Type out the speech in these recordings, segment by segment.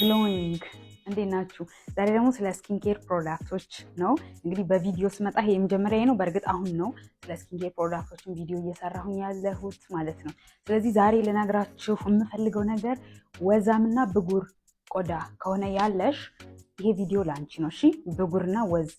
ግሎዊንግ እንዴት ናችሁ? ዛሬ ደግሞ ስለ ስኪን ኬር ፕሮዳክቶች ነው። እንግዲህ በቪዲዮ ስመጣ ይሄ የመጀመሪያ ነው። በእርግጥ አሁን ነው ስለ ስኪን ኬር ፕሮዳክቶችን ቪዲዮ እየሰራሁኝ ያለሁት ማለት ነው። ስለዚህ ዛሬ ልነግራችሁ የምፈልገው ነገር ወዛምና ብጉር ቆዳ ከሆነ ያለሽ ይሄ ቪዲዮ ላንቺ ነው። እሺ፣ ብጉርና ወዝ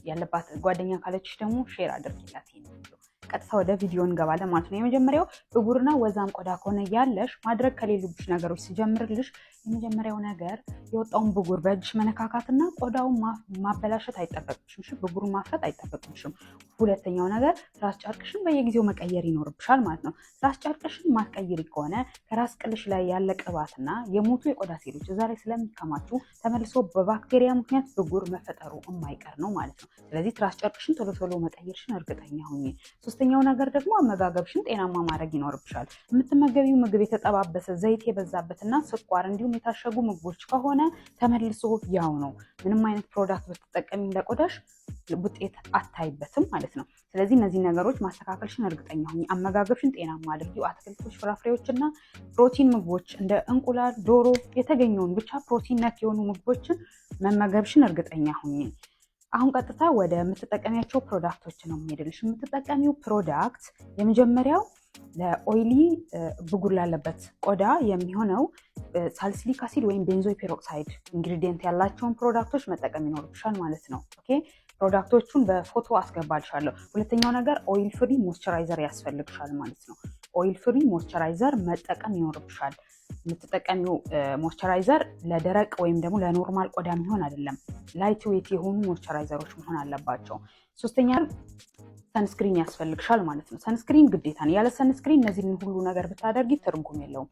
ያለባት ጓደኛ ካለችሽ ደግሞ ሼር አድርጊላት ይሄን ቪዲዮ። ቀጥታ ወደ ቪዲዮ እንገባለን ማለት ነው። የመጀመሪያው ብጉርና ወዛም ቆዳ ከሆነ ያለሽ ማድረግ ከሌሉብሽ ነገሮች ሲጀምርልሽ የመጀመሪያው ነገር የወጣውን ብጉር በእጅሽ መነካካትና ቆዳውን ማበላሸት አይጠበቅብሽም። እሺ፣ ብጉሩን ማፍረጥ አይጠበቅብሽም። ሁለተኛው ነገር ራስ ጨርቅሽን በየጊዜው መቀየር ይኖርብሻል ማለት ነው። ራስ ጨርቅሽን ማትቀይሪ ከሆነ ከራስ ቅልሽ ላይ ያለ ቅባትና የሞቱ የቆዳ ሴሎች እዛ ላይ ስለሚከማቹ ተመልሶ በባክቴሪያ ምክንያት ብጉር መፈጠሩ የማይቀር ነው ማለት ነው። ስለዚህ ራስ ጨርቅሽን ቶሎ ቶሎ መቀየርሽን እርግጠኛ ሁኚ። ሶስተኛው ነገር ደግሞ አመጋገብሽን ጤናማ ማድረግ ይኖርብሻል። የምትመገቢው ምግብ የተጠባበሰ ዘይት የበዛበትና ስኳር እንዲሁም የታሸጉ ምግቦች ከሆነ ተመልሶ ያው ነው። ምንም አይነት ፕሮዳክት ብትጠቀሚ ለቆዳሽ ውጤት አታይበትም ማለት ነው። ስለዚህ እነዚህ ነገሮች ማስተካከልሽን እርግጠኛ ሁኚ። አመጋገብሽን ጤናማ አድርጊው። አትክልቶች፣ ፍራፍሬዎችና ፕሮቲን ምግቦች እንደ እንቁላል፣ ዶሮ የተገኘውን ብቻ ፕሮቲን ነክ የሆኑ ምግቦችን መመገብሽን እርግጠኛ ሁኚ። አሁን ቀጥታ ወደ የምትጠቀሚያቸው ፕሮዳክቶች ነው የሚሄድልሽ። የምትጠቀሚው ፕሮዳክት የመጀመሪያው ለኦይሊ ብጉር ላለበት ቆዳ የሚሆነው ሳልሲሊክ አሲድ ወይም ቤንዞይል ፔሮክሳይድ ኢንግሪዲየንት ያላቸውን ፕሮዳክቶች መጠቀም ይኖርብሻል ማለት ነው። ኦኬ፣ ፕሮዳክቶቹን በፎቶ አስገባልሻለሁ። ሁለተኛው ነገር ኦይል ፍሪ ሞይስቸራይዘር ያስፈልግሻል ማለት ነው። ኦይል ፍሪ ሞይስቸራይዘር መጠቀም ይኖርብሻል። የምትጠቀሚው ሞይስቸራይዘር ለደረቅ ወይም ደግሞ ለኖርማል ቆዳ የሚሆን አይደለም። ላይት ዌት የሆኑ ሞይስቸራይዘሮች መሆን አለባቸው። ሶስተኛ ሰንስክሪን ያስፈልግሻል ማለት ነው። ሰንስክሪን ግዴታ ነው። ያለ ሰንስክሪን እነዚህን ሁሉ ነገር ብታደርጊ ትርጉም የለውም።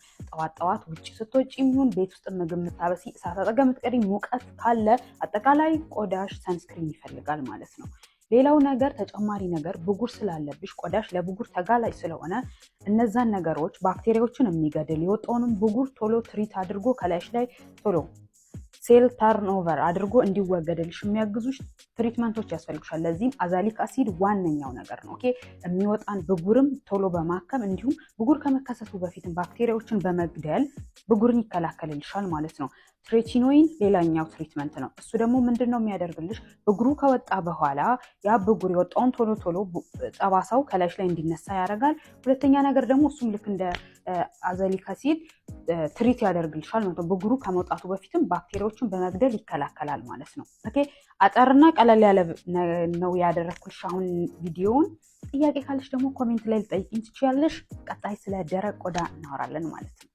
ጠዋት ውጭ ስትወጪ የሚሆን ቤት ውስጥ ምግብ የምታበሲ እሳት አጠገብ የምትቀሪ ሙቀት ካለ አጠቃላይ ቆዳሽ ሰንስክሪን ይፈልጋል ማለት ነው። ሌላው ነገር ተጨማሪ ነገር ብጉር ስላለብሽ ቆዳሽ ለብጉር ተጋላጭ ስለሆነ እነዛን ነገሮች ባክቴሪያዎችን የሚገድል የወጣውንም ብጉር ቶሎ ትሪት አድርጎ ከላይሽ ላይ ቶሎ ሴል ተርንኦቨር አድርጎ እንዲወገድልሽ የሚያግዙሽ ትሪትመንቶች ያስፈልግሻል። ለዚህም አዛሊክ አሲድ ዋነኛው ነገር ነው። ኦኬ፣ የሚወጣን ብጉርም ቶሎ በማከም እንዲሁም ብጉር ከመከሰቱ በፊትም ባክቴሪያዎችን በመግደል ብጉርን ይከላከልልሻል ማለት ነው። ትሬቺኖይን ሌላኛው ትሪትመንት ነው። እሱ ደግሞ ምንድን ነው የሚያደርግልሽ? ብጉሩ ከወጣ በኋላ ያ ብጉር የወጣውን ቶሎ ቶሎ ጠባሳው ከላይሽ ላይ እንዲነሳ ያደርጋል። ሁለተኛ ነገር ደግሞ እሱም ልክ እንደ አዛሊክ አሲድ ትሪት ያደርግልሻል ማለት ነው። ብጉሩ ከመውጣቱ በፊትም ባክቴሪያዎችን በመግደል ይከላከላል ማለት ነው። ኦኬ፣ አጠርና ቀለል ያለ ነው ያደረግኩልሽ አሁን ቪዲዮውን። ጥያቄ ካለሽ ደግሞ ኮሜንት ላይ ልጠይቂኝ ትችያለሽ። ቀጣይ ስለ ደረቅ ቆዳ እናወራለን ማለት ነው።